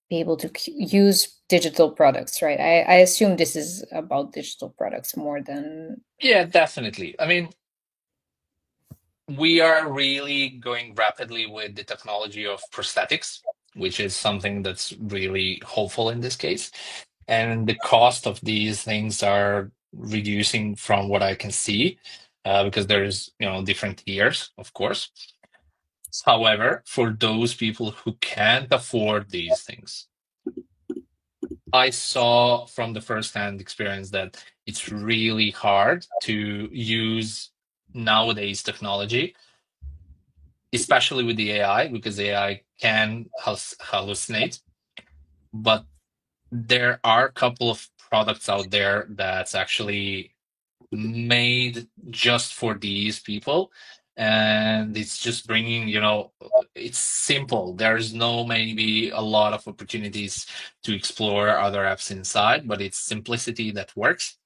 S1: be able to use digital products, right? I assume this is about digital products more than.
S3: Yeah, definitely. I mean, we are really going rapidly with the technology of prosthetics, which is something that's really hopeful in this case. And the cost of these things are reducing from what I can see, because there's different tiers, of course. However, for those people who can't afford these things, I saw from the first-hand experience that it's really hard to use nowadays technology, especially with the AI, because AI can hallucinate. But there are a couple of products out there that's actually made just for these people, and it's just bringing, it's simple. There's no maybe a lot of opportunities to explore other apps inside, but it's simplicity that works.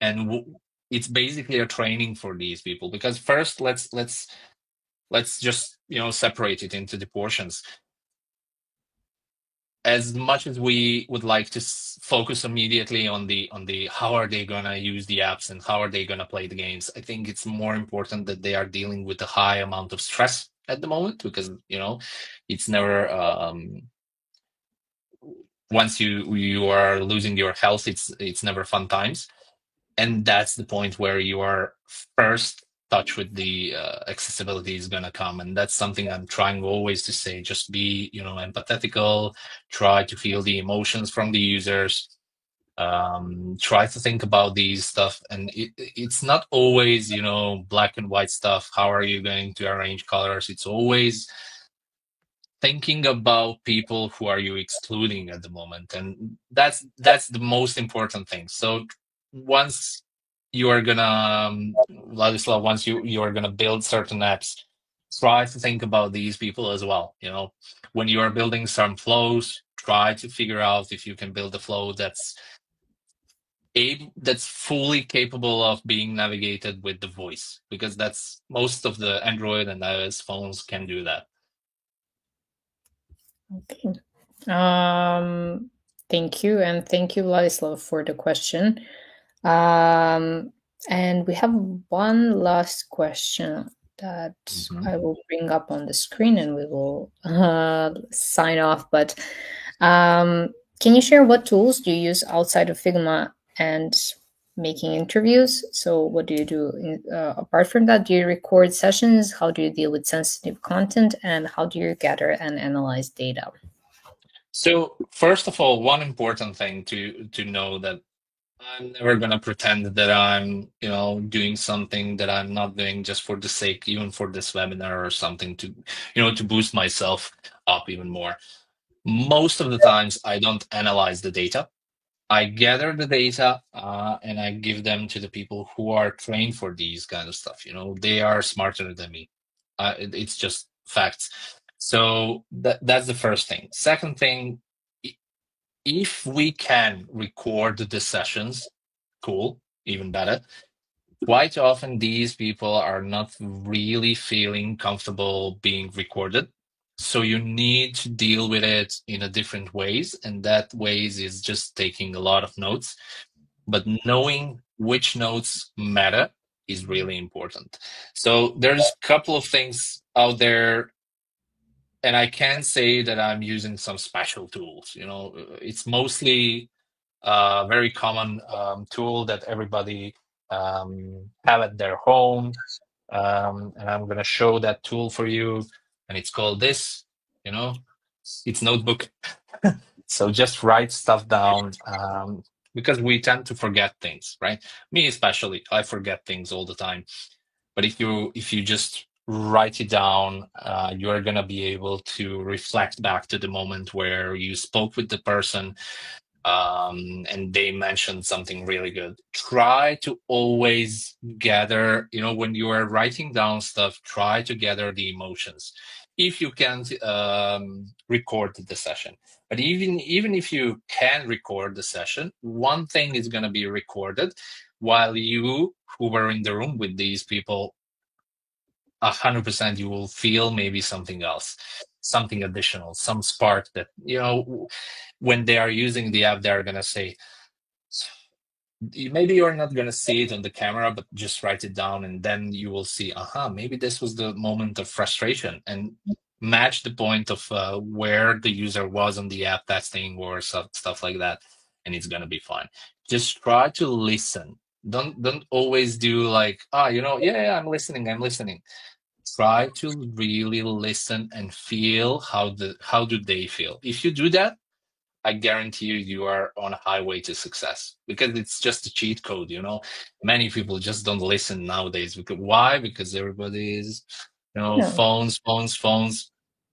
S3: And it's basically a training for these people, because first let's just separate it into the portions. As much as we would like to focus immediately on the how are they gonna use the apps and how are they gonna play the games, I think it's more important that they are dealing with a high amount of stress at the moment, because it's never once you are losing your health, it's never fun times. And that's the point where you are first touch with the accessibility is going to come. And that's something I'm trying always to say: just be empathetical, try to feel the emotions from the users, try to think about these stuff. And it's not always black and white stuff. How are you going to arrange colors? It's always thinking about people who are you excluding at the moment, and that's the most important thing. So once you are gonna Vladislav, once you are gonna build certain apps, try to think about these people as well. When you are building some flows, try to figure out if you can build a flow that's fully capable of being navigated with the voice, because that's most of the Android and iOS phones can do that.
S1: Okay. Thank you, and thank you, Vladislav, for the question. And we have one last question that I will bring up on the screen, and we will sign off. But can you share what tools do you use outside of Figma and making interviews? So what do you do apart from that? Do you record sessions? How do you deal with sensitive content? And how do you gather and analyze data?
S3: So first of all, one important thing to know that I'm never gonna pretend that I'm, doing something that I'm not doing just for the sake, even for this webinar or something to, to boost myself up even more. Most of the times I don't analyze the data. I gather the data and I give them to the people who are trained for these kind of stuff. They are smarter than me. It's just facts. So that's the first thing. Second thing, if we can record the sessions, cool, even better. Quite often, these people are not really feeling comfortable being recorded. So you need to deal with it in a different ways. And that ways is just taking a lot of notes. But knowing which notes matter is really important. So there's a couple of things out there, and I can say that I'm using some special tools. It's mostly a very common tool that everybody have at their home. and I'm gonna show that tool for you, and it's called this. It's Notebook. So just write stuff down, because we tend to forget things, right? Me especially, I forget things all the time. But if you just write it down, you're gonna be able to reflect back to the moment where you spoke with the person, and they mentioned something really good. Try to always gather, when you are writing down stuff, try to gather the emotions. If you can't record the session, but even if you can record the session, one thing is going to be recorded, while you who were in the room with these people, 100% you will feel maybe something else, something additional, some spark that, when they are using the app, they're going to say, maybe you're not going to see it on the camera, but just write it down, and then you will see, maybe this was the moment of frustration, and match the point of where the user was on the app testing or stuff like that, and it's going to be fine. Just try to listen. Don't always do like, yeah, I'm listening. Try to really listen and feel how do they feel. If you do that, I guarantee you are on a highway to success, because it's just a cheat code. Many people just don't listen nowadays. Why? Because everybody is,
S1: Yeah.
S3: phones.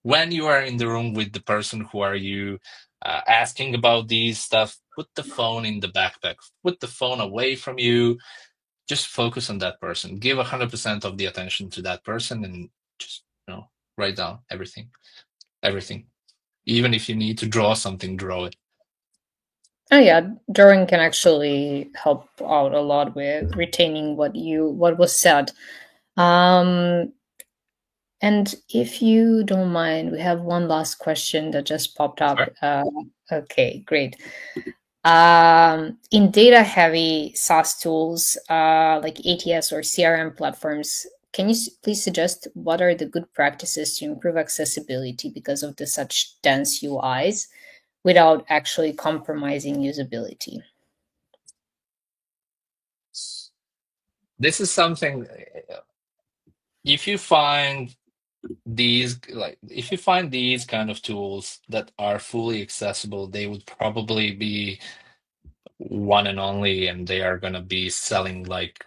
S3: When you are in the room with the person who are you asking about these stuff, put the phone in the backpack, put the phone away from you, just focus on that person, give 100% of the attention to that person, and just, write down everything. Even if you need to draw something, draw it.
S1: Oh yeah, drawing can actually help out a lot with retaining what was said. And if you don't mind, we have one last question that just popped up.
S3: Sure.
S1: Okay, great. In data-heavy SaaS tools like ATS or CRM platforms, can you please suggest what are the good practices to improve accessibility because of the such dense UIs without actually compromising usability?
S3: This is something, if you find these kind of tools that are fully accessible, they would probably be one and only, and they are going to be selling like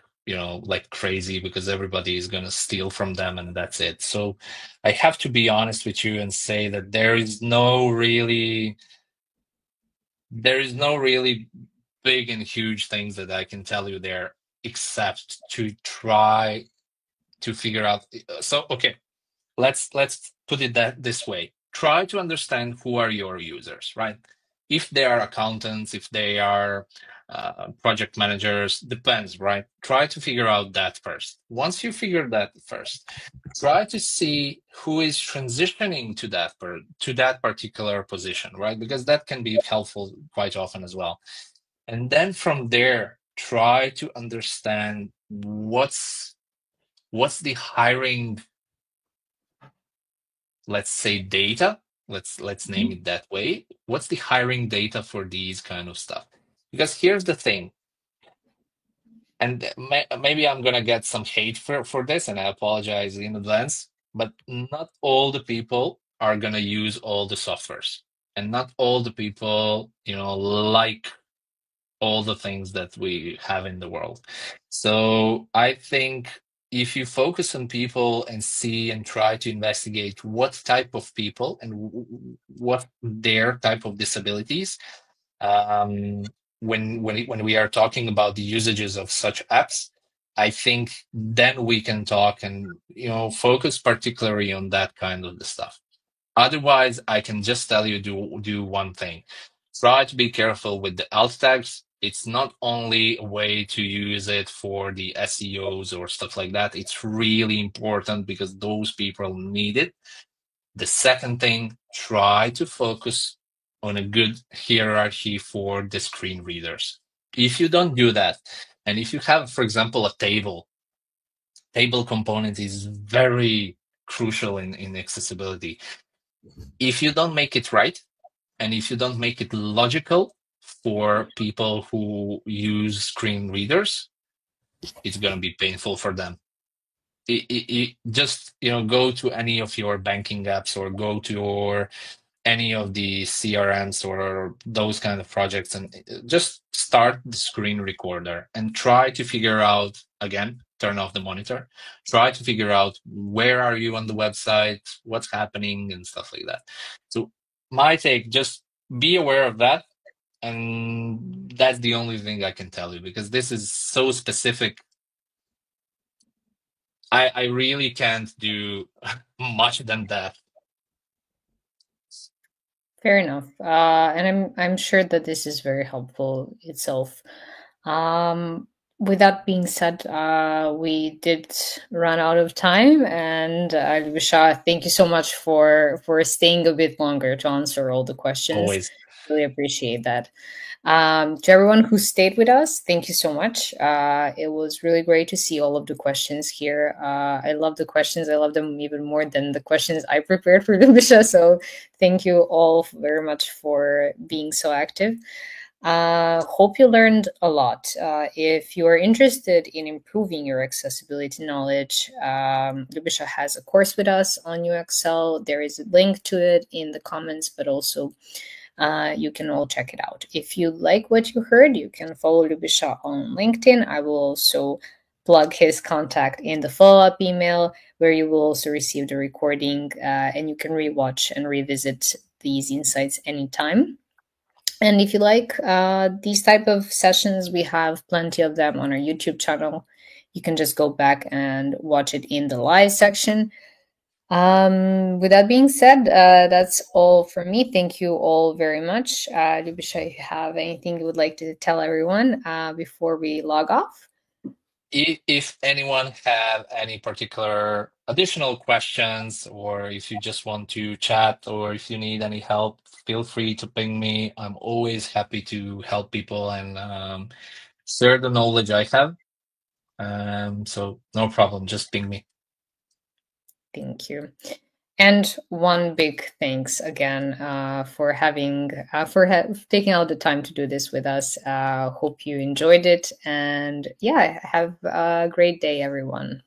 S3: crazy, because everybody is going to steal from them, and that's it. So I have to be honest with you and say that there is no really big and huge things that I can tell you there, except to try to figure out. So okay, let's put it this way. Try to understand who are your users, right? If they are accountants, if they are project managers, depends, right? Try to figure out that first. Once you figure that first, try to see who is transitioning to that particular position, right? Because that can be helpful quite often as well. And then from there, try to understand what's the hiring, let's say, data. Let's name it that way. What's the hiring data for these kind of stuff? Because here's the thing, and maybe I'm gonna get some hate for this, and I apologize in advance, but not all the people are gonna use all the softwares, and not all the people, like all the things that we have in the world. So I think if you focus on people and see and try to investigate what type of people and what their type of disabilities, when we are talking about the usages of such apps, I think then we can talk and focus particularly on that kind of the stuff. Otherwise, I can just tell you do one thing. Try to be careful with the alt tags. It's not only a way to use it for the SEOs or stuff like that. It's really important because those people need it. The second thing, try to focus on a good hierarchy for the screen readers. If you don't do that, and if you have, for example, a table component is very crucial in accessibility. If you don't make it right, and if you don't make it logical for people who use screen readers, it's going to be painful for them. just go to any of your banking apps or go to any of the CRMs or those kind of projects and just start the screen recorder and try to figure out, again, turn off the monitor, try to figure out where are you on the website, what's happening and stuff like that. So my take, just be aware of that. And that's the only thing I can tell you, because this is so specific. I really can't do much than that.
S1: Fair enough. And I'm sure that this is very helpful itself. With that being said, we did run out of time, and Lubisha, thank you so much for staying a bit longer to answer all the questions.
S3: Always.
S1: Really appreciate that. To everyone who stayed with us, thank you so much. It was really great to see all of the questions here. I love the questions. I love them even more than the questions I prepared for Lubisha. So thank you all very much for being so active. Hope you learned a lot. If you are interested in improving your accessibility knowledge, Lubisha has a course with us on UXL. There is a link to it in the comments, but also you can all check it out. If you like what you heard, you can follow Lubisha on LinkedIn. I will also plug his contact in the follow-up email, where you will also receive the recording, and you can rewatch and revisit these insights anytime. And if you like these type of sessions, we have plenty of them on our YouTube channel. You can just go back and watch it in the live section. With that being said, that's all from me. Thank you all very much. Lubisha, if you have anything you would like to tell everyone before we log off?
S3: If anyone have any particular additional questions, or if you just want to chat, or if you need any help, feel free to ping me. I'm always happy to help people and share the knowledge I have. So no problem, just ping me.
S1: Thank you. And one big thanks again for having taking out the time to do this with us. Hope you enjoyed it, and yeah, have a great day, everyone.